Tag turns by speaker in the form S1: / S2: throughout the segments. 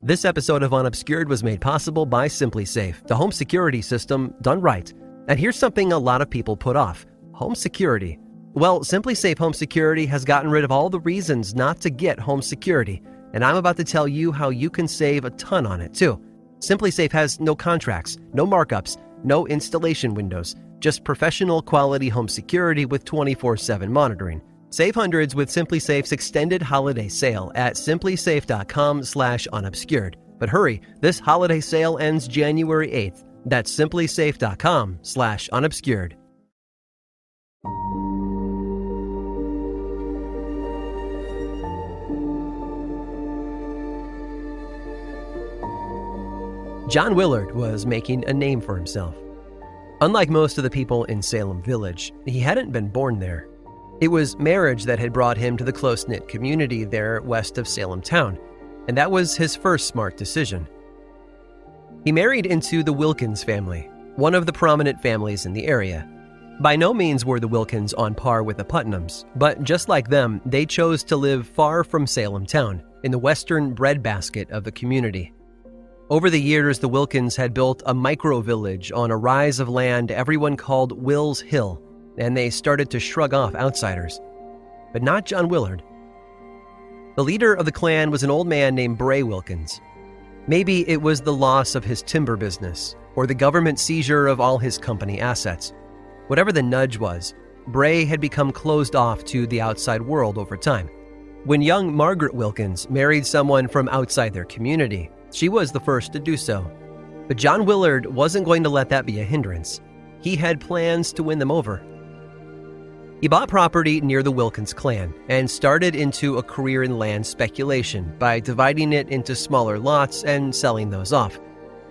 S1: This episode of Unobscured was made possible by SimpliSafe, the home security system done right. And here's something a lot of people put off: home security. Well, SimpliSafe Home Security has gotten rid of all the reasons not to get home security, and I'm about to tell you how you can save a ton on it too. SimpliSafe has no contracts, no markups, no installation windows, just professional quality home security with 24/7 monitoring. Save hundreds with SimpliSafe's extended holiday sale at simplisafe.com/unobscured. But hurry, this holiday sale ends January 8th. That's simplisafe.com/unobscured. John Willard was making a name for himself. Unlike most of the people in Salem Village, he hadn't been born there. It was marriage that had brought him to the close-knit community there west of Salem town, and that was his first smart decision. He married into the Wilkins family, one of the prominent families in the area. By no means were the Wilkins on par with the Putnams, but just like them, they chose to live far from Salem town, in the western breadbasket of the community. Over the years, the Wilkins had built a micro-village on a rise of land everyone called Will's Hill, and they started to shrug off outsiders. But not John Willard. The leader of the clan was an old man named Bray Wilkins. Maybe it was the loss of his timber business, or the government seizure of all his company assets. Whatever the nudge was, Bray had become closed off to the outside world over time. When young Margaret Wilkins married someone from outside their community, she was the first to do so. But John Willard wasn't going to let that be a hindrance. He had plans to win them over. He bought property near the Wilkins clan and started into a career in land speculation by dividing it into smaller lots and selling those off.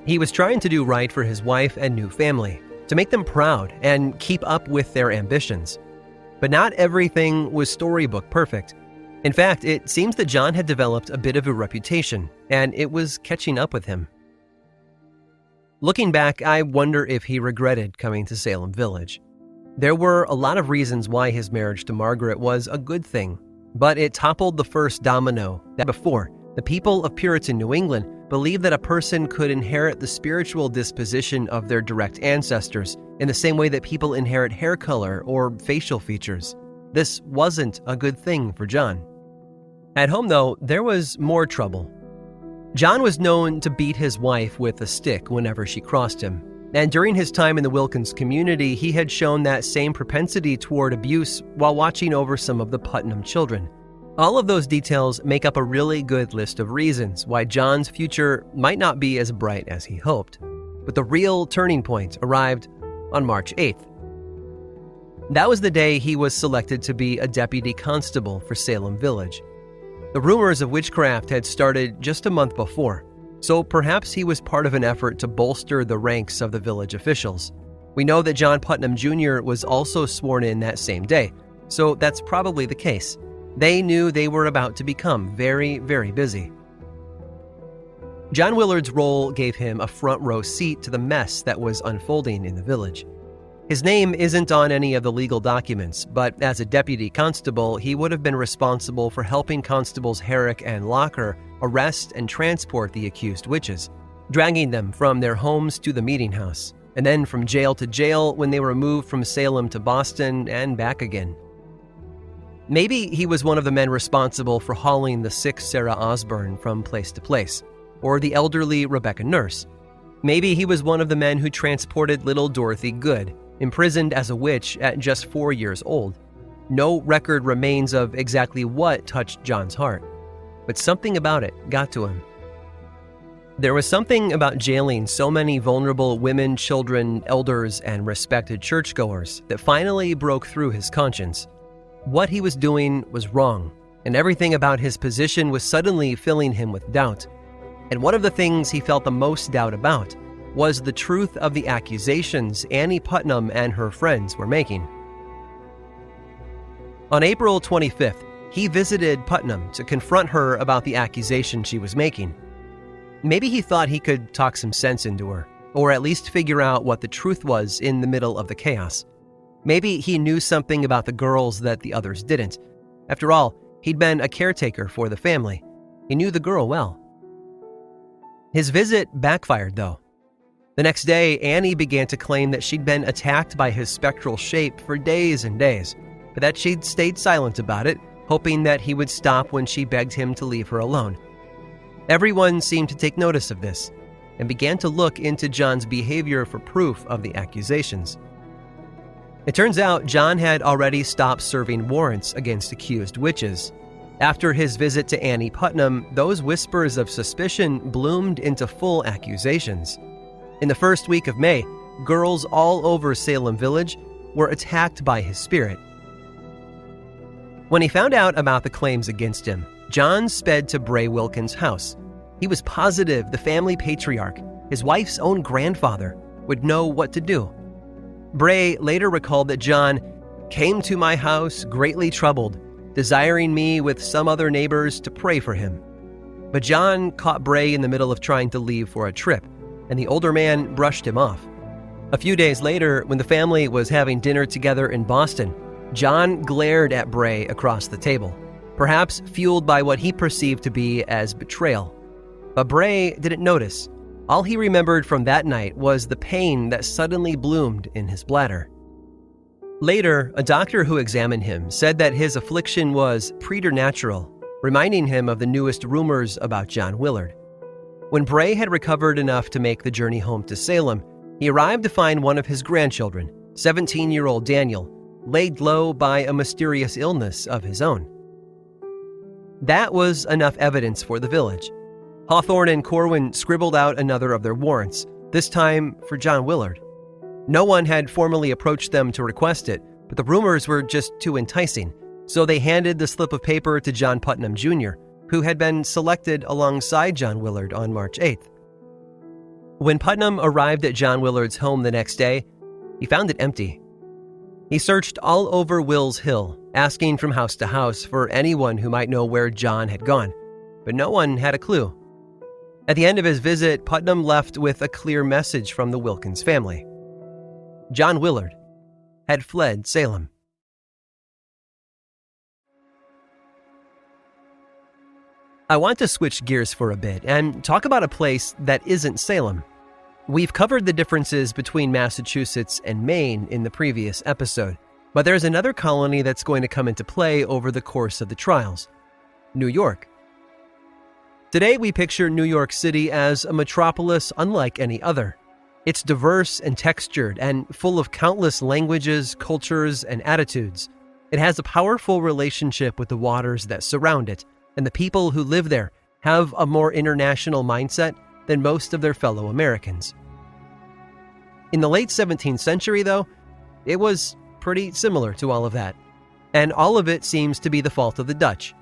S1: He was trying to do right for his wife and new family, to make them proud and keep up with their ambitions. But not everything was storybook perfect. In fact, it seems that John had developed a bit of a reputation, and it was catching up with him. Looking back, I wonder if he regretted coming to Salem Village. There were a lot of reasons why his marriage to Margaret was a good thing, but it toppled the first domino that before. The people of Puritan New England believed that a person could inherit the spiritual disposition of their direct ancestors in the same way that people inherit hair color or facial features. This wasn't a good thing for John. At home, though, there was more trouble. John was known to beat his wife with a stick whenever she crossed him. And during his time in the Wilkins community, he had shown that same propensity toward abuse while watching over some of the Putnam children. All of those details make up a really good list of reasons why John's future might not be as bright as he hoped. But the real turning point arrived on March 8th. That was the day he was selected to be a deputy constable for Salem Village. The rumors of witchcraft had started just a month before, so perhaps he was part of an effort to bolster the ranks of the village officials. We know that John Putnam Jr. was also sworn in that same day, so that's probably the case. They knew they were about to become very, very busy. John Willard's role gave him a front row seat to the mess that was unfolding in the village. His name isn't on any of the legal documents, but as a deputy constable, he would have been responsible for helping Constables Herrick and Locker arrest and transport the accused witches, dragging them from their homes to the meeting house, and then from jail to jail when they were moved from Salem to Boston and back again. Maybe he was one of the men responsible for hauling the sick Sarah Osborne from place to place, or the elderly Rebecca Nurse. Maybe he was one of the men who transported little Dorothy Good, imprisoned as a witch at just 4 years old. No record remains of exactly what touched John's heart, but something about it got to him. There was something about jailing so many vulnerable women, children, elders, and respected churchgoers that finally broke through his conscience. What he was doing was wrong, and everything about his position was suddenly filling him with doubt. And one of the things he felt the most doubt about was the truth of the accusations Annie Putnam and her friends were making. On April 25th, he visited Putnam to confront her about the accusation she was making. Maybe he thought he could talk some sense into her, or at least figure out what the truth was in the middle of the chaos. Maybe he knew something about the girls that the others didn't. After all, he'd been a caretaker for the family. He knew the girl well. His visit backfired, though. The next day, Annie began to claim that she'd been attacked by his spectral shape for days and days, but that she'd stayed silent about it, hoping that he would stop when she begged him to leave her alone. Everyone seemed to take notice of this and began to look into John's behavior for proof of the accusations. It turns out John had already stopped serving warrants against accused witches. After his visit to Annie Putnam, those whispers of suspicion bloomed into full accusations. In the first week of May, girls all over Salem Village were attacked by his spirit. When he found out about the claims against him, John sped to Bray Wilkins' house. He was positive the family patriarch, his wife's own grandfather, would know what to do. Bray later recalled that John came to my house greatly troubled, desiring me with some other neighbors to pray for him. But John caught Bray in the middle of trying to leave for a trip, and the older man brushed him off. A few days later, when the family was having dinner together in Boston, John glared at Bray across the table, perhaps fueled by what he perceived to be as betrayal. But Bray didn't notice. All he remembered from that night was the pain that suddenly bloomed in his bladder. Later, a doctor who examined him said that his affliction was preternatural, reminding him of the newest rumors about John Willard. When Bray had recovered enough to make the journey home to Salem, he arrived to find one of his grandchildren, 17-year-old Daniel, laid low by a mysterious illness of his own. That was enough evidence for the village. Hawthorne and Corwin scribbled out another of their warrants, this time for John Willard. No one had formally approached them to request it, but the rumors were just too enticing, so they handed the slip of paper to John Putnam Jr., who had been selected alongside John Willard on March 8th. When Putnam arrived at John Willard's home the next day, he found it empty. He searched all over Will's Hill, asking from house to house for anyone who might know where John had gone, but no one had a clue. At the end of his visit, Putnam left with a clear message from the Wilkins family. John Willard had fled Salem. I want to switch gears for a bit and talk about a place that isn't Salem. We've covered the differences between Massachusetts and Maine in the previous episode, but there's another colony that's going to come into play over the course of the trials: New York. Today we picture New York City as a metropolis unlike any other. It's diverse and textured and full of countless languages, cultures, and attitudes. It has a powerful relationship with the waters that surround it, and the people who live there have a more international mindset than most of their fellow Americans. In the late 17th century, though, it was pretty similar to all of that, and all of it seems to be the fault of the Dutch.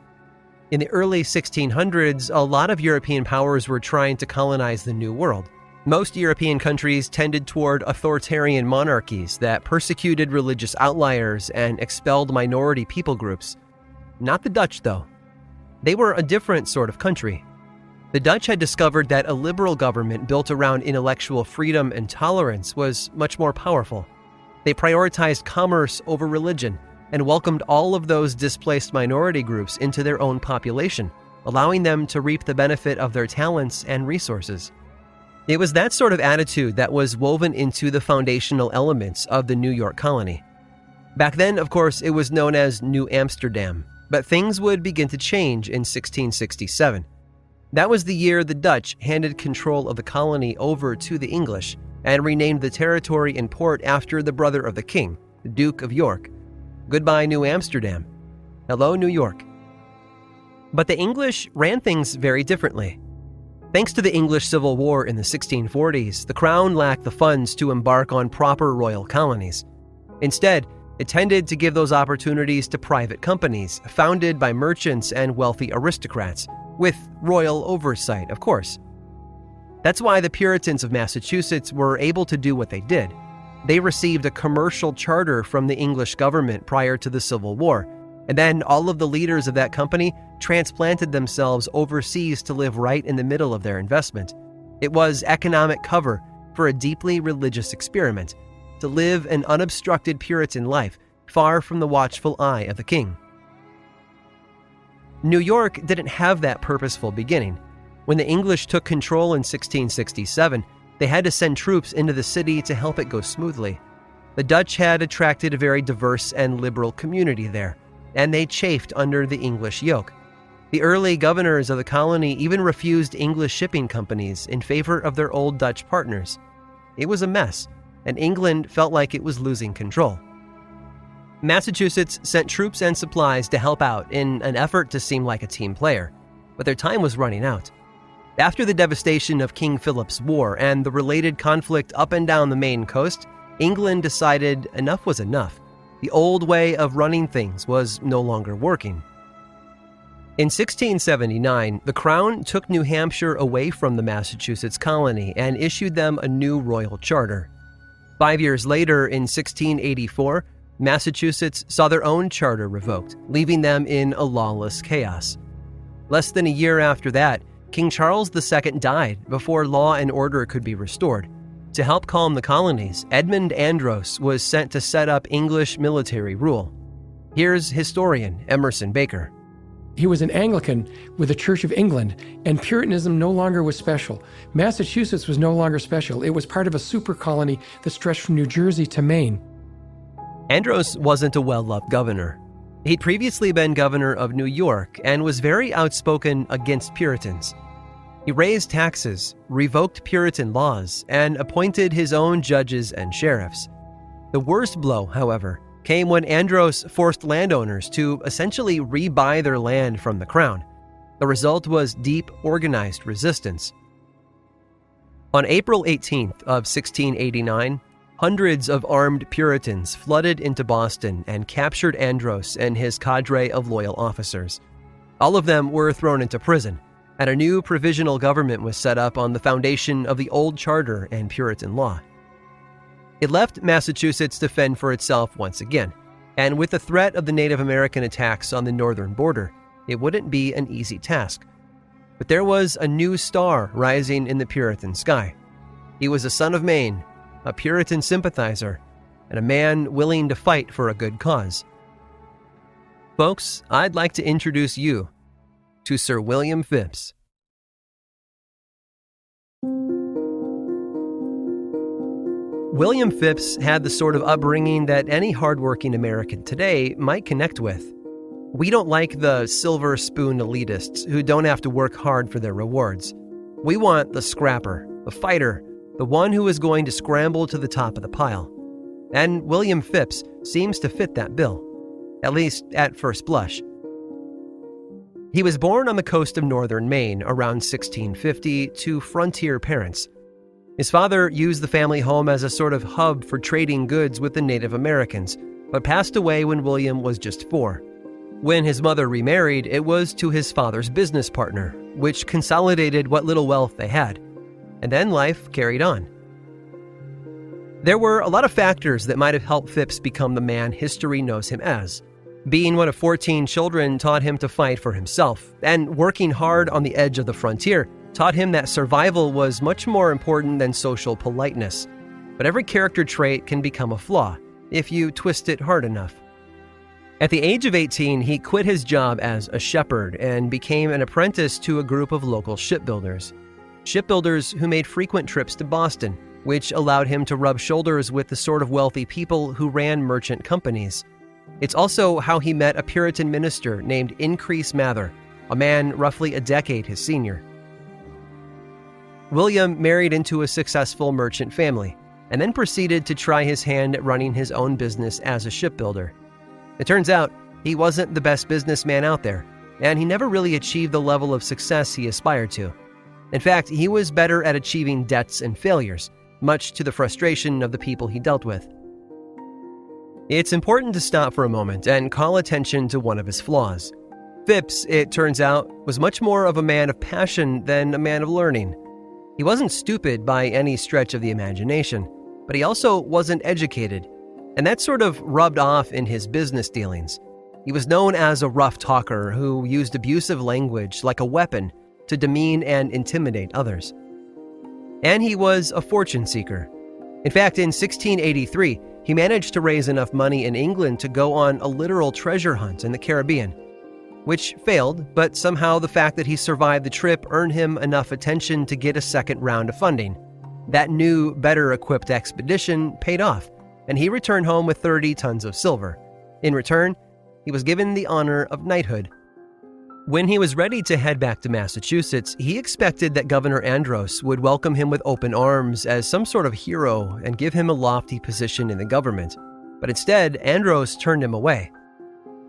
S1: In the early 1600s, a lot of European powers were trying to colonize the New World. Most European countries tended toward authoritarian monarchies that persecuted religious outliers and expelled minority people groups. Not the Dutch, though. They were a different sort of country. The Dutch had discovered that a liberal government built around intellectual freedom and tolerance was much more powerful. They prioritized commerce over religion and welcomed all of those displaced minority groups into their own population, allowing them to reap the benefit of their talents and resources. It was that sort of attitude that was woven into the foundational elements of the New York colony. Back then, of course, it was known as New Amsterdam, but things would begin to change in 1667. That was the year the Dutch handed control of the colony over to the English and renamed the territory and port after the brother of the king, the Duke of York. Goodbye, New Amsterdam. Hello, New York. But the English ran things very differently. Thanks to the English Civil War in the 1640s, the Crown lacked the funds to embark on proper royal colonies. Instead, it tended to give those opportunities to private companies founded by merchants and wealthy aristocrats, with royal oversight, of course. That's why the Puritans of Massachusetts were able to do what they did. They received a commercial charter from the English government prior to the Civil War, and then all of the leaders of that company transplanted themselves overseas to live right in the middle of their investment. It was economic cover for a deeply religious experiment, to live an unobstructed Puritan life, far from the watchful eye of the king. New York didn't have that purposeful beginning. When the English took control in 1667, they had to send troops into the city to help it go smoothly. The Dutch had attracted a very diverse and liberal community there, and they chafed under the English yoke. The early governors of the colony even refused English shipping companies in favor of their old Dutch partners. It was a mess, and England felt like it was losing control. Massachusetts sent troops and supplies to help out in an effort to seem like a team player, but their time was running out. After the devastation of King Philip's War and the related conflict up and down the Maine coast, England decided enough was enough. The old way of running things was no longer working. In 1679, the Crown took New Hampshire away from the Massachusetts colony and issued them a new royal charter. 5 years later, in 1684, Massachusetts saw their own charter revoked, leaving them in a lawless chaos. Less than a year after that, King Charles II died before law and order could be restored. To help calm the colonies, Edmund Andros was sent to set up English military rule. Here's historian Emerson Baker.
S2: He was an Anglican with the Church of England, and Puritanism no longer was special. Massachusetts was no longer special. It was part of a super colony that stretched from New Jersey to Maine.
S1: Andros wasn't a well-loved governor. He'd previously been governor of New York and was very outspoken against Puritans. He raised taxes, revoked Puritan laws, and appointed his own judges and sheriffs. The worst blow, however, came when Andros forced landowners to essentially rebuy their land from the crown. The result was deep, organized resistance. On April 18th of 1689, hundreds of armed Puritans flooded into Boston and captured Andros and his cadre of loyal officers. All of them were thrown into prison, and a new provisional government was set up on the foundation of the old charter and Puritan law. It left Massachusetts to fend for itself once again, and with the threat of the Native American attacks on the northern border, it wouldn't be an easy task. But there was a new star rising in the Puritan sky. He was a son of Maine, a Puritan sympathizer, and a man willing to fight for a good cause. Folks, I'd like to introduce you to Sir William Phips. William Phips had the sort of upbringing that any hardworking American today might connect with. We don't like the silver spoon elitists who don't have to work hard for their rewards. We want the scrapper, the fighter, the one who is going to scramble to the top of the pile. And William Phips seems to fit that bill, at least at first blush. He was born on the coast of northern Maine around 1650 to frontier parents. His father used the family home as a sort of hub for trading goods with the Native Americans, but passed away when William was just 4. When his mother remarried, it was to his father's business partner, which consolidated what little wealth they had. And then life carried on. There were a lot of factors that might have helped Phips become the man history knows him as. Being one of 14 children taught him to fight for himself, and working hard on the edge of the frontier taught him that survival was much more important than social politeness. But every character trait can become a flaw if you twist it hard enough. At the age of 18, he quit his job as a shepherd and became an apprentice to a group of local shipbuilders. Shipbuilders who made frequent trips to Boston, which allowed him to rub shoulders with the sort of wealthy people who ran merchant companies. It's also how he met a Puritan minister named Increase Mather, a man roughly a decade his senior. William married into a successful merchant family, and then proceeded to try his hand at running his own business as a shipbuilder. It turns out he wasn't the best businessman out there, and he never really achieved the level of success he aspired to. In fact, he was better at achieving debts and failures, much to the frustration of the people he dealt with. It's important to stop for a moment and call attention to one of his flaws. Phips, it turns out, was much more of a man of passion than a man of learning. He wasn't stupid by any stretch of the imagination, but he also wasn't educated, and that sort of rubbed off in his business dealings. He was known as a rough talker who used abusive language like a weapon to demean and intimidate others. And he was a fortune seeker. In fact, in 1683, he managed to raise enough money in England to go on a literal treasure hunt in the Caribbean. which failed, but somehow the fact that he survived the trip earned him enough attention to get a second round of funding. That new, better-equipped expedition paid off, and he returned home with 30 tons of silver. In return, he was given the honor of knighthood. When he was ready to head back to Massachusetts, he expected that Governor Andros would welcome him with open arms as some sort of hero and give him a lofty position in the government. But instead, Andros turned him away.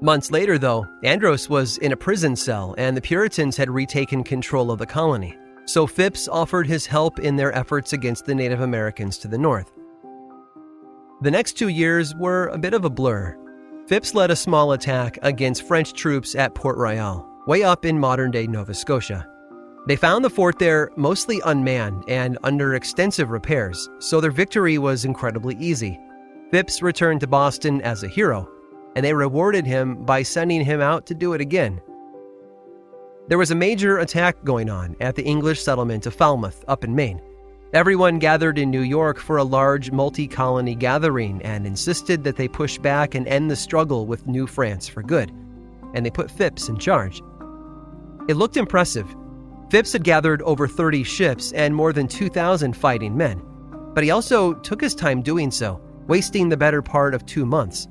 S1: Months later, though, Andros was in a prison cell and the Puritans had retaken control of the colony. So Phipps offered his help in their efforts against the Native Americans to the north. The next 2 years were a bit of a blur. Phipps led a small attack against French troops at Port Royal, way up in modern-day Nova Scotia. They found the fort there mostly unmanned and under extensive repairs, so their victory was incredibly easy. Phipps returned to Boston as a hero, and they rewarded him by sending him out to do it again. There was a major attack going on at the English settlement of Falmouth up in Maine. Everyone gathered in New York for a large multi-colony gathering and insisted that they push back and end the struggle with New France for good, and they put Phipps in charge. It looked impressive. Phipps had gathered over 30 ships and more than 2,000 fighting men, but he also took his time doing so, wasting the better part of 2 months.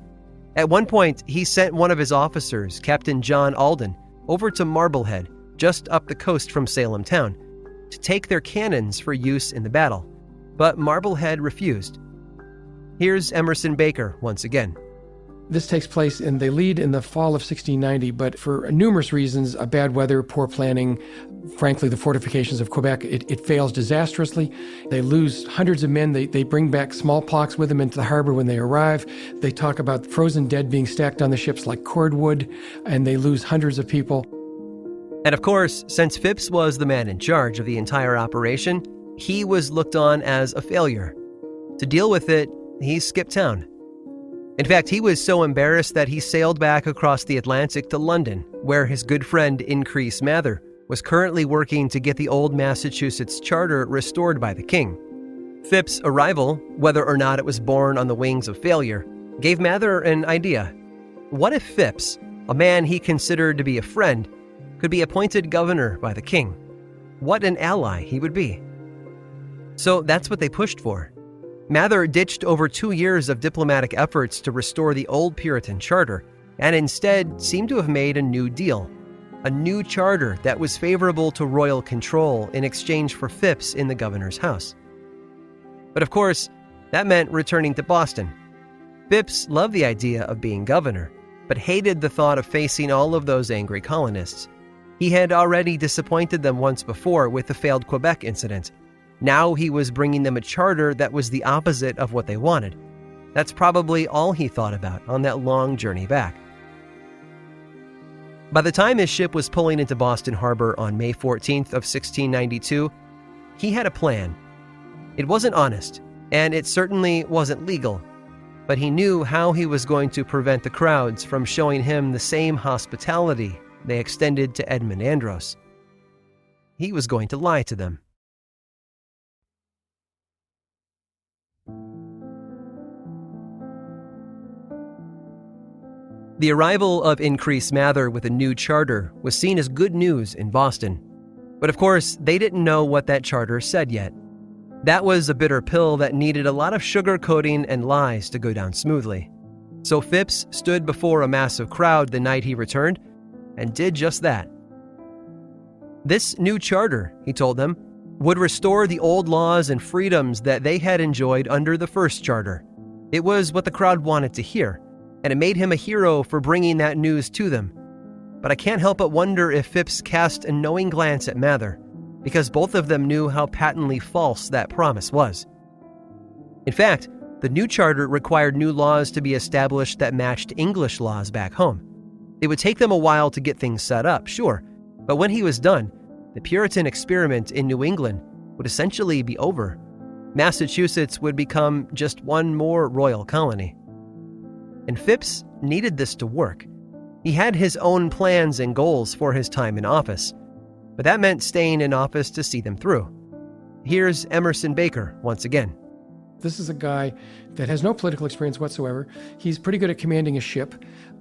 S1: At one point, he sent one of his officers, Captain John Alden, over to Marblehead, just up the coast from Salem town, to take their cannons for use in the battle, but Marblehead refused. Here's Emerson Baker once again.
S2: This takes place and they lead in the fall of 1690, but for numerous reasons, bad weather, poor planning, frankly, the fortifications of Quebec, it fails disastrously. They lose hundreds of men. They bring back smallpox with them into the harbor when they arrive. They talk about frozen dead being stacked on the ships like cordwood, and they lose hundreds of people.
S1: And of course, since Phipps was the man in charge of the entire operation, he was looked on as a failure. To deal with it, he skipped town. In fact, he was so embarrassed that he sailed back across the Atlantic to London, where his good friend Increase Mather was currently working to get the old Massachusetts charter restored by the king. Phipps' arrival, whether or not it was born on the wings of failure, gave Mather an idea. What if Phipps, a man he considered to be a friend, could be appointed governor by the king? What an ally he would be. So that's what they pushed for. Mather ditched over 2 years of diplomatic efforts to restore the old Puritan charter, and instead seemed to have made a new deal. A new charter that was favorable to royal control in exchange for Phipps in the governor's house. But of course, that meant returning to Boston. Phipps loved the idea of being governor, but hated the thought of facing all of those angry colonists. He had already disappointed them once before with the failed Quebec incident. Now he was bringing them a charter that was the opposite of what they wanted. That's probably all he thought about on that long journey back. By the time his ship was pulling into Boston Harbor on May 14th of 1692, he had a plan. It wasn't honest, and it certainly wasn't legal, but he knew how he was going to prevent the crowds from showing him the same hospitality they extended to Edmund Andros. He was going to lie to them. The arrival of Increase Mather with a new charter was seen as good news in Boston. But of course, they didn't know what that charter said yet. That was a bitter pill that needed a lot of sugarcoating and lies to go down smoothly. So Phipps stood before a massive crowd the night he returned and did just that. This new charter, he told them, would restore the old laws and freedoms that they had enjoyed under the first charter. It was what the crowd wanted to hear, and it made him a hero for bringing that news to them. But I can't help but wonder if Phipps cast a knowing glance at Mather, because both of them knew how patently false that promise was. In fact, the new charter required new laws to be established that matched English laws back home. It would take them a while to get things set up, sure, but when he was done, the Puritan experiment in New England would essentially be over. Massachusetts would become just one more royal colony. And Phipps needed this to work. He had his own plans and goals for his time in office, but that meant staying in office to see them through. Here's Emerson Baker once again.
S2: This is a guy that has no political experience whatsoever. He's pretty good at commanding a ship,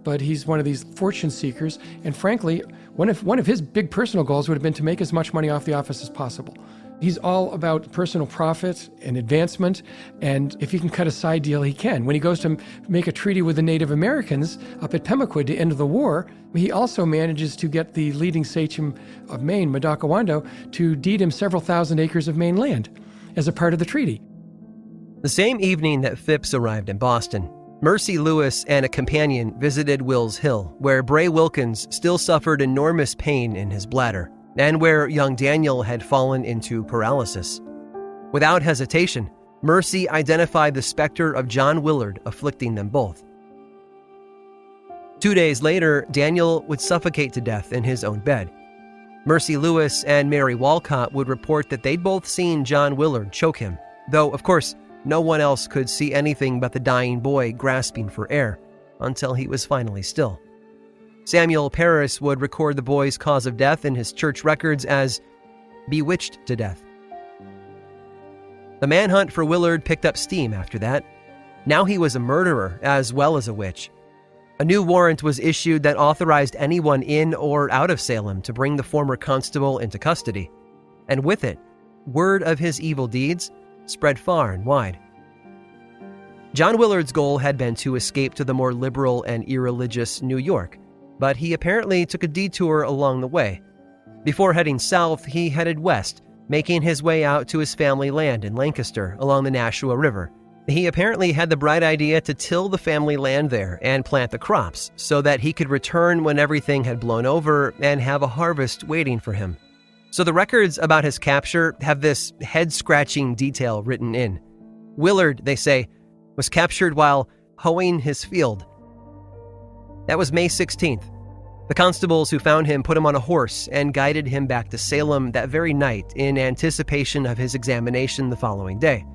S2: but he's one of these fortune seekers. And frankly, one of his big personal goals would have been to make as much money off the office as possible. He's all about personal profit and advancement, and if he can cut a side deal, he can. When he goes to make a treaty with the Native Americans up at Pemaquid to end the war, he also manages to get the leading sachem of Maine, Madakawando, to deed him several thousand acres of Maine land as a part of the treaty.
S1: The same evening that Phipps arrived in Boston, Mercy Lewis and a companion visited Wills Hill, where Bray Wilkins still suffered enormous pain in his bladder, and where young Daniel had fallen into paralysis. Without hesitation, Mercy identified the specter of John Willard afflicting them both. 2 days later, Daniel would suffocate to death in his own bed. Mercy Lewis and Mary Walcott would report that they'd both seen John Willard choke him, though, of course, no one else could see anything but the dying boy grasping for air, until he was finally still. Samuel Parris would record the boy's cause of death in his church records as bewitched to death. The manhunt for Willard picked up steam after that. Now he was a murderer as well as a witch. A new warrant was issued that authorized anyone in or out of Salem to bring the former constable into custody. And with it, word of his evil deeds spread far and wide. John Willard's goal had been to escape to the more liberal and irreligious New York, but he apparently took a detour along the way. Before heading south, he headed west, making his way out to his family land in Lancaster along the Nashua River. He apparently had the bright idea to till the family land there and plant the crops so that he could return when everything had blown over and have a harvest waiting for him. So the records about his capture have this head-scratching detail written in. Willard, they say, was captured while hoeing his field. That was May 16th. The constables who found him put him on a horse and guided him back to Salem that very night in anticipation of his examination the following day.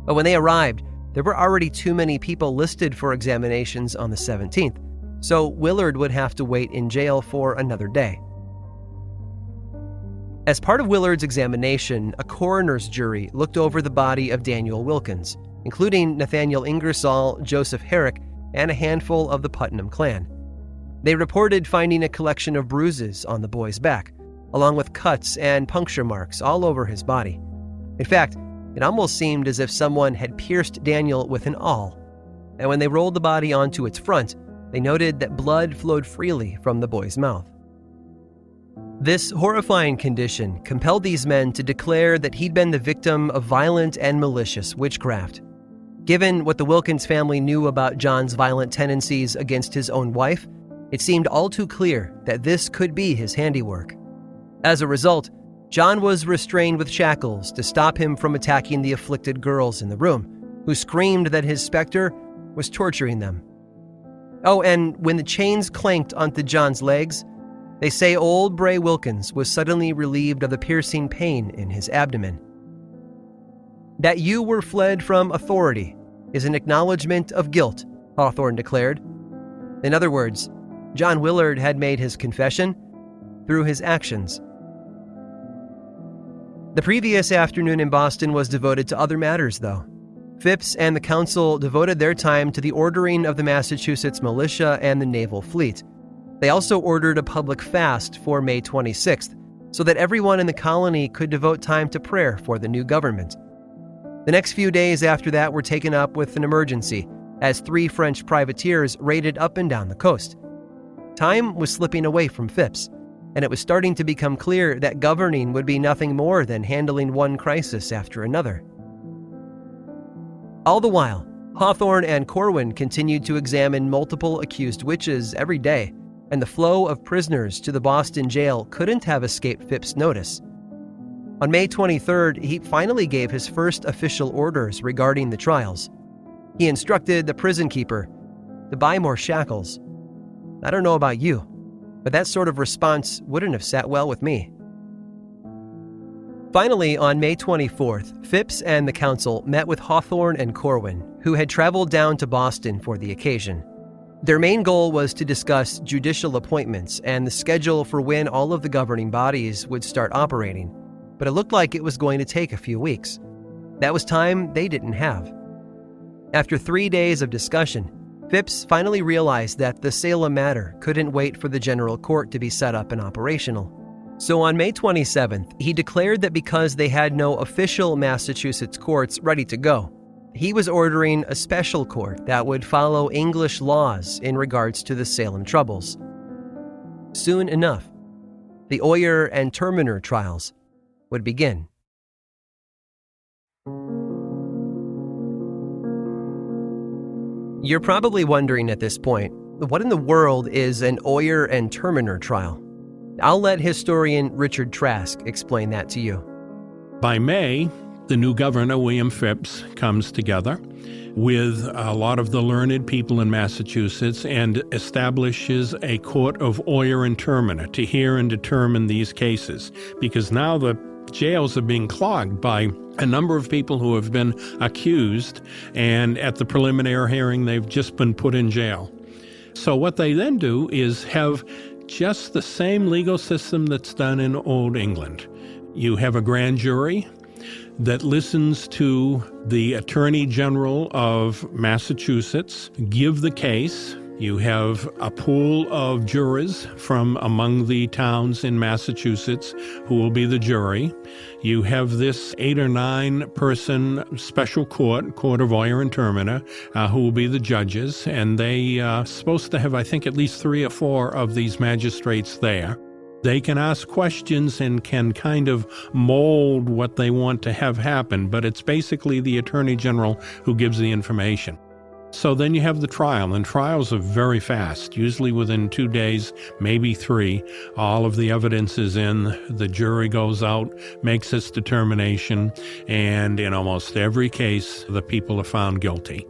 S1: But when they arrived, there were already too many people listed for examinations on the 17th, so Willard would have to wait in jail for another day. As part of Willard's examination, a coroner's jury looked over the body of Daniel Wilkins, including Nathaniel Ingersoll, Joseph Herrick, and a handful of the Putnam clan. They reported finding a collection of bruises on the boy's back, along with cuts and puncture marks all over his body. In fact, it almost seemed as if someone had pierced Daniel with an awl. And when they rolled the body onto its front, they noted that blood flowed freely from the boy's mouth. This horrifying condition compelled these men to declare that he'd been the victim of violent and malicious witchcraft. Given what the Wilkins family knew about John's violent tendencies against his own wife, it seemed all too clear that this could be his handiwork. As a result, John was restrained with shackles to stop him from attacking the afflicted girls in the room, who screamed that his specter was torturing them. Oh, and when the chains clanked onto John's legs, they say old Bray Wilkins was suddenly relieved of the piercing pain in his abdomen. That you were fled from authority is an acknowledgement of guilt, Hawthorne declared. In other words, John Willard had made his confession through his actions. The previous afternoon in Boston was devoted to other matters, though. Phipps and the council devoted their time to the ordering of the Massachusetts militia and the naval fleet. They also ordered a public fast for May 26th, so that everyone in the colony could devote time to prayer for the new government. The next few days after that were taken up with an emergency, as 3 French privateers raided up and down the coast. Time was slipping away from Phipps, and it was starting to become clear that governing would be nothing more than handling one crisis after another. All the while, Hawthorne and Corwin continued to examine multiple accused witches every day, and the flow of prisoners to the Boston jail couldn't have escaped Phipps' notice. On May 23rd, he finally gave his first official orders regarding the trials. He instructed the prison keeper to buy more shackles. I don't know about you, but that sort of response wouldn't have sat well with me. Finally, on May 24th, Phipps and the council met with Hawthorne and Corwin, who had traveled down to Boston for the occasion. Their main goal was to discuss judicial appointments and the schedule for when all of the governing bodies would start operating, but it looked like it was going to take a few weeks. That was time they didn't have. After 3 days of discussion, Phipps finally realized that the Salem matter couldn't wait for the general court to be set up and operational. So on May 27th, he declared that because they had no official Massachusetts courts ready to go, he was ordering a special court that would follow English laws in regards to the Salem troubles. Soon enough, the Oyer and Terminer trials would begin. You're probably wondering at this point, what in the world is an Oyer and Terminer trial? I'll let historian Richard Trask explain that to you.
S3: By May, the new governor, William Phipps, comes together with a lot of the learned people in Massachusetts and establishes a court of Oyer and Terminer to hear and determine these cases, because now the jails are being clogged by a number of people who have been accused, and at the preliminary hearing, they've just been put in jail. So what they then do is have just the same legal system that's done in Old England. You have a grand jury that listens to the Attorney General of Massachusetts give the case. You have a pool of jurors from among the towns in Massachusetts who will be the jury. You have this 8 or 9 person special court of Oyer and Terminer, who will be the judges. And they are supposed to have, I think, at least 3 or 4 of these magistrates there. They can ask questions and can kind of mold what they want to have happen, but it's basically the Attorney General who gives the information. So then you have the trial, and trials are very fast, usually within 2 days, maybe 3. All of the evidence is in, the jury goes out, makes its determination, and in almost every case, the people are found guilty.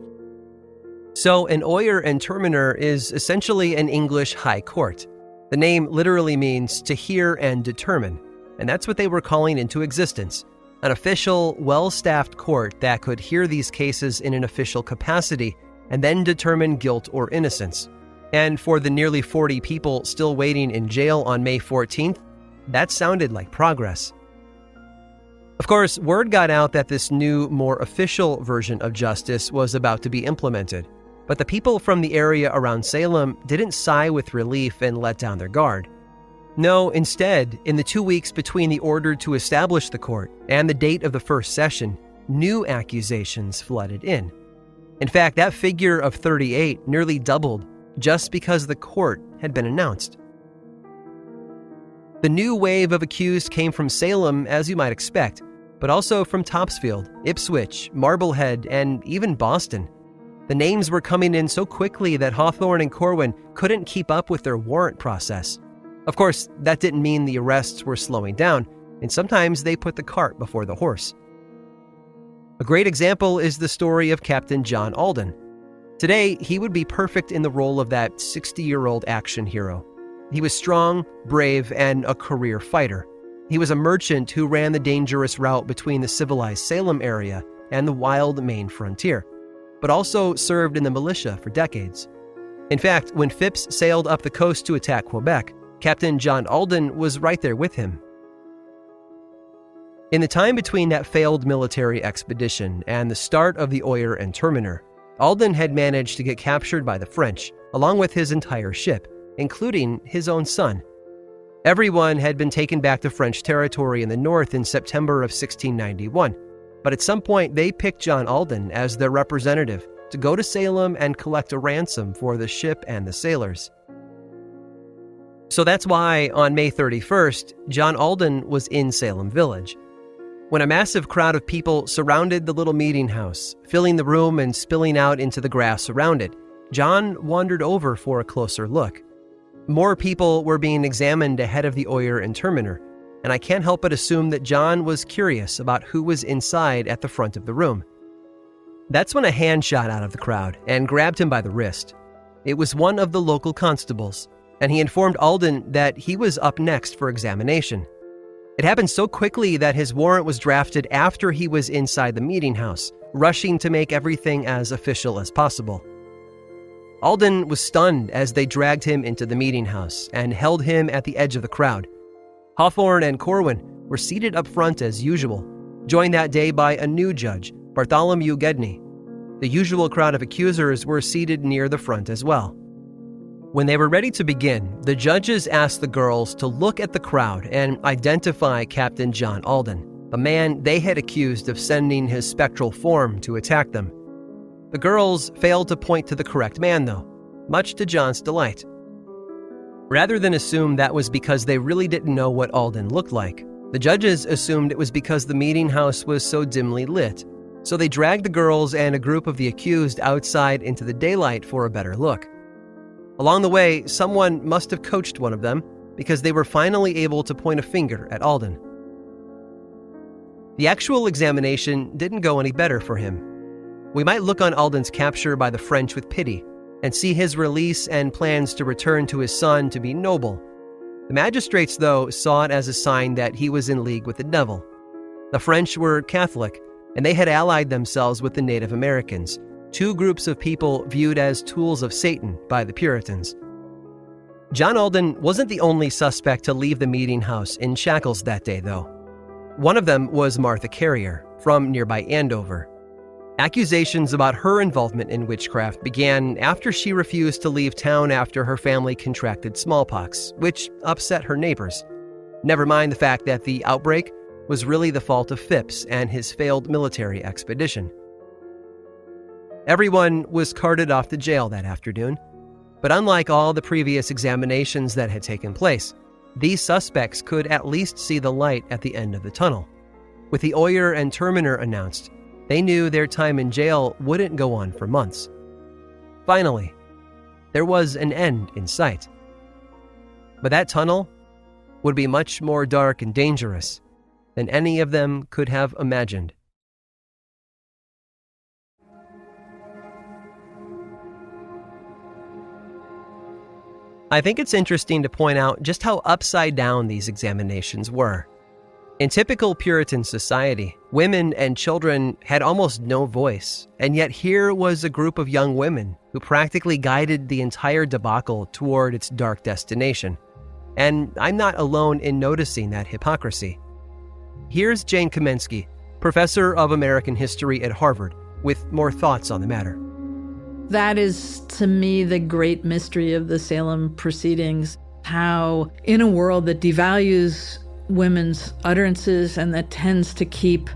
S1: So an Oyer and Terminer is essentially an English high court. The name literally means to hear and determine, and that's what they were calling into existence. An official, well-staffed court that could hear these cases in an official capacity and then determine guilt or innocence. And for the nearly 40 people still waiting in jail on May 14th, that sounded like progress. Of course, word got out that this new, more official version of justice was about to be implemented, but the people from the area around Salem didn't sigh with relief and let down their guard. No, instead, in the 2 weeks between the order to establish the court and the date of the first session, new accusations flooded in. In fact, that figure of 38 nearly doubled just because the court had been announced. The new wave of accused came from Salem, as you might expect, but also from Topsfield, Ipswich, Marblehead, and even Boston. The names were coming in so quickly that Hawthorne and Corwin couldn't keep up with their warrant process. Of course, that didn't mean the arrests were slowing down, and sometimes they put the cart before the horse. A great example is the story of Captain John Alden. Today, he would be perfect in the role of that 60-year-old action hero. He was strong, brave, and a career fighter. He was a merchant who ran the dangerous route between the civilized Salem area and the wild Maine frontier, but also served in the militia for decades. In fact, when Phipps sailed up the coast to attack Quebec, Captain John Alden was right there with him. In the time between that failed military expedition and the start of the Oyer and Terminer, Alden had managed to get captured by the French, along with his entire ship, including his own son. Everyone had been taken back to French territory in the north in September of 1691, but at some point they picked John Alden as their representative to go to Salem and collect a ransom for the ship and the sailors. So that's why, on May 31st, John Alden was in Salem Village. When a massive crowd of people surrounded the little meeting house, filling the room and spilling out into the grass around it, John wandered over for a closer look. More people were being examined ahead of the Oyer and Terminer, and I can't help but assume that John was curious about who was inside at the front of the room. That's when a hand shot out of the crowd and grabbed him by the wrist. It was one of the local constables, and he informed Alden that he was up next for examination. It happened so quickly that his warrant was drafted after he was inside the meeting house, rushing to make everything as official as possible. Alden was stunned as they dragged him into the meeting house and held him at the edge of the crowd. Hawthorne and Corwin were seated up front as usual, joined that day by a new judge, Bartholomew Gedney. The usual crowd of accusers were seated near the front as well. When they were ready to begin, the judges asked the girls to look at the crowd and identify Captain John Alden, the man they had accused of sending his spectral form to attack them. The girls failed to point to the correct man, though, much to John's delight. Rather than assume that was because they really didn't know what Alden looked like, the judges assumed it was because the meeting house was so dimly lit, so they dragged the girls and a group of the accused outside into the daylight for a better look. Along the way, someone must have coached one of them, because they were finally able to point a finger at Alden. The actual examination didn't go any better for him. We might look on Alden's capture by the French with pity, and see his release and plans to return to his son to be noble. The magistrates, though, saw it as a sign that he was in league with the devil. The French were Catholic, and they had allied themselves with the Native Americans, two groups of people viewed as tools of Satan by the Puritans. John Alden wasn't the only suspect to leave the meeting house in shackles that day, though. One of them was Martha Carrier, from nearby Andover. Accusations about her involvement in witchcraft began after she refused to leave town after her family contracted smallpox, which upset her neighbors. Never mind the fact that the outbreak was really the fault of Phipps and his failed military expedition. Everyone was carted off to jail that afternoon, but unlike all the previous examinations that had taken place, these suspects could at least see the light at the end of the tunnel. With the Oyer and Terminer announced, they knew their time in jail wouldn't go on for months. Finally, there was an end in sight. But that tunnel would be much more dark and dangerous than any of them could have imagined. I think it's interesting to point out just how upside down these examinations were. In typical Puritan society, women and children had almost no voice, and yet here was a group of young women who practically guided the entire debacle toward its dark destination. And I'm not alone in noticing that hypocrisy. Here's Jane Kamensky, professor of American history at Harvard, with more thoughts on the matter.
S4: That is, to me, the great mystery of the Salem proceedings, how in a world that devalues women's utterances and that tends to keep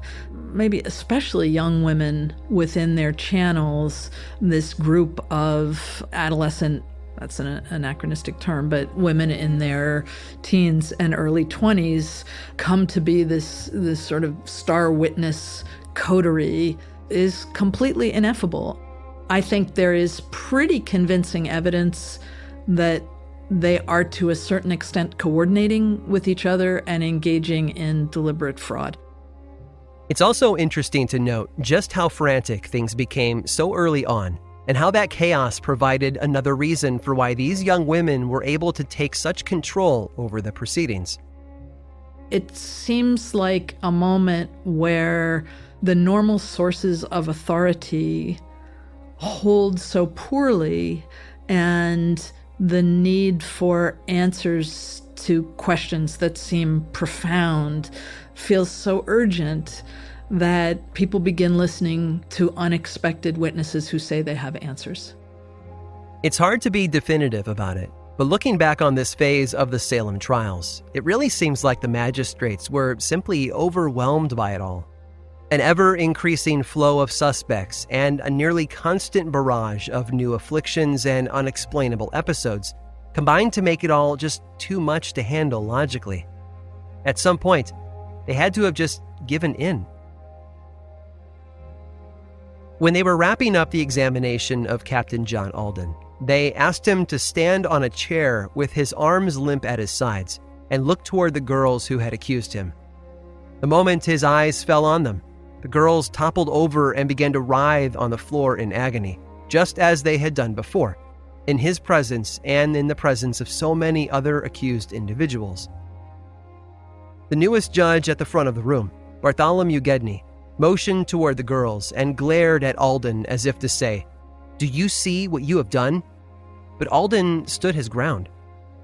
S4: maybe especially young women within their channels, this group of adolescent, that's an anachronistic term, but women in their teens and early 20s come to be this sort of star witness coterie is completely ineffable. I think there is pretty convincing evidence that they are to a certain extent coordinating with each other and engaging in deliberate fraud.
S1: It's also interesting to note just how frantic things became so early on, and how that chaos provided another reason for why these young women were able to take such control over the proceedings.
S4: It seems like a moment where the normal sources of authority hold so poorly, and the need for answers to questions that seem profound feels so urgent that people begin listening to unexpected witnesses who say they have answers.
S1: It's hard to be definitive about it, but looking back on this phase of the Salem trials, it really seems like the magistrates were simply overwhelmed by it all. An ever-increasing flow of suspects and a nearly constant barrage of new afflictions and unexplainable episodes combined to make it all just too much to handle logically. At some point, they had to have just given in. When they were wrapping up the examination of Captain John Alden, they asked him to stand on a chair with his arms limp at his sides and look toward the girls who had accused him. The moment his eyes fell on them, the girls toppled over and began to writhe on the floor in agony, just as they had done before, in his presence and in the presence of so many other accused individuals. The newest judge at the front of the room, Bartholomew Gedney, motioned toward the girls and glared at Alden as if to say, "Do you see what you have done?" But Alden stood his ground.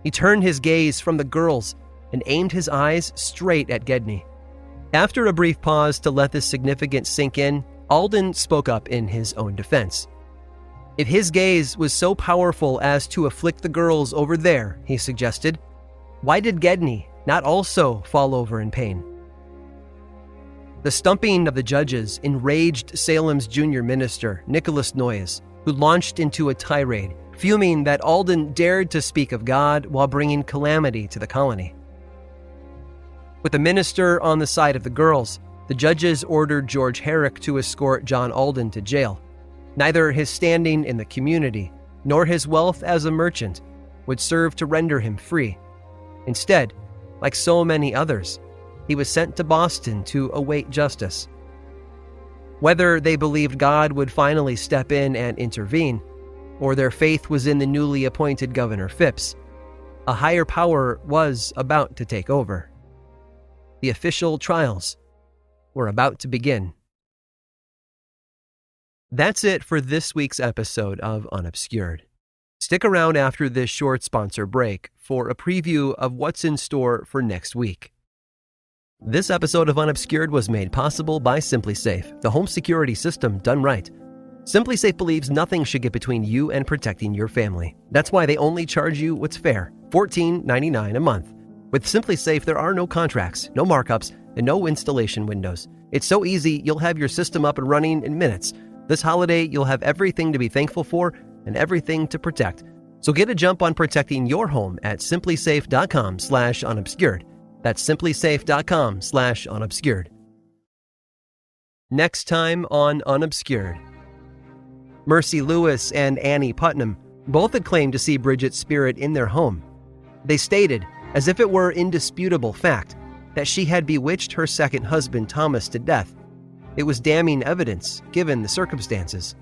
S1: He turned his gaze from the girls and aimed his eyes straight at Gedney. After a brief pause to let this significance sink in, Alden spoke up in his own defense. If his gaze was so powerful as to afflict the girls over there, he suggested, why did Gedney not also fall over in pain? The stumping of the judges enraged Salem's junior minister, Nicholas Noyes, who launched into a tirade, fuming that Alden dared to speak of God while bringing calamity to the colony. With the minister on the side of the girls, the judges ordered George Herrick to escort John Alden to jail. Neither his standing in the community nor his wealth as a merchant would serve to render him free. Instead, like so many others, he was sent to Boston to await justice. Whether they believed God would finally step in and intervene, or their faith was in the newly appointed Governor Phipps, a higher power was about to take over. The official trials were about to begin. That's it for this week's episode of Unobscured. Stick around after this short sponsor break for a preview of what's in store for next week. This episode of Unobscured was made possible by SimpliSafe, the home security system done right. SimpliSafe believes nothing should get between you and protecting your family. That's why they only charge you what's fair, $14.99 a month. With SimpliSafe, there are no contracts, no markups, and no installation windows. It's so easy, you'll have your system up and running in minutes. This holiday, you'll have everything to be thankful for and everything to protect. So get a jump on protecting your home at simplysafe.com/unobscured. That's simplysafe.com/unobscured. Next time on Unobscured. Mercy Lewis and Annie Putnam both had claimed to see Bridget's spirit in their home. They stated, as if it were indisputable fact, that she had bewitched her second husband Thomas to death. It was damning evidence, given the circumstances.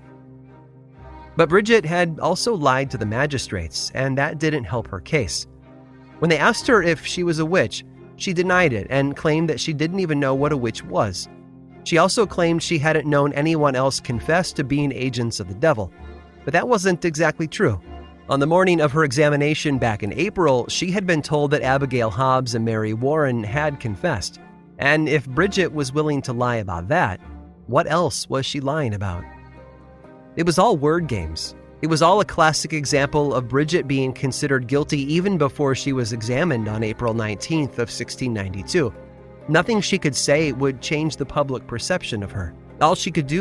S1: But Bridget had also lied to the magistrates, and that didn't help her case. When they asked her if she was a witch, she denied it and claimed that she didn't even know what a witch was. She also claimed she hadn't known anyone else confess to being agents of the devil. But that wasn't exactly true. On the morning of her examination back in April, she had been told that Abigail Hobbs and Mary Warren had confessed. And if Bridget was willing to lie about that, what else was she lying about? It was all word games. It was all a classic example of Bridget being considered guilty even before she was examined on April 19th of 1692. Nothing she could say would change the public perception of her. All she could do